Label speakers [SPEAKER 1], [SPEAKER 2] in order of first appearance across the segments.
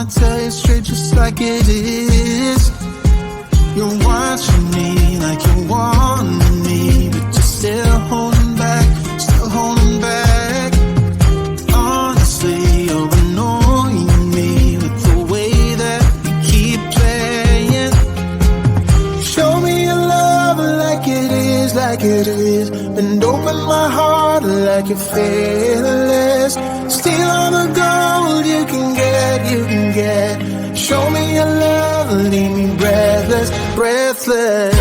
[SPEAKER 1] wanna tell you straight just like it is. You're watching me like you want me, but you're still holding back, still holding back. Honestly, you're annoying me with the way that you keep playing. Show me your love like it is, like it is. Bend open my heart like you're fearless. Steal all the gold you can get, you can get. Show me your love, leave me breathless, breathless.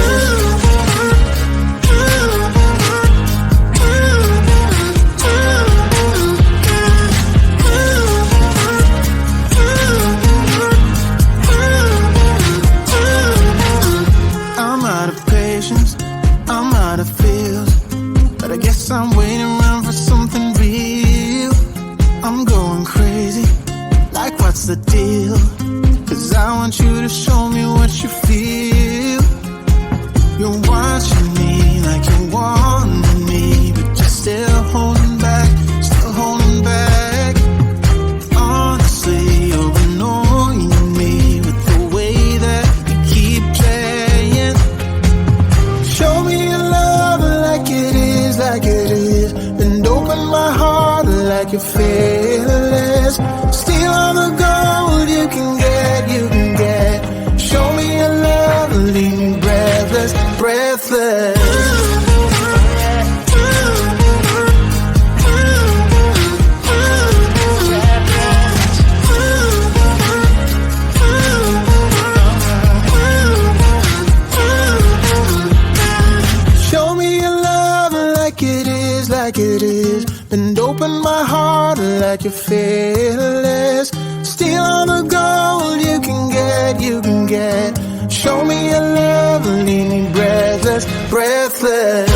[SPEAKER 1] I'm out of patience, I'm out of feels, but I guess I'm waiting around for something real. I'm going crazy, like what's the deal? 'Cause I want you to show me what you feel. You're watching me like you want me, but you're still holding back, still holding back. Honestly, you're annoying me with the way that you keep playing. Show me your love like it is, like it is. Bend open my heart like you're fearless. Steal all the gold you can get, you can get. Show me your love, leave me breathless, breathless. Show me your love like it is, like it is. Bend open my heart like you're fearless. Steal all the gold you can get, you can get. Show me your love, leave me breathless, breathless.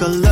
[SPEAKER 1] a look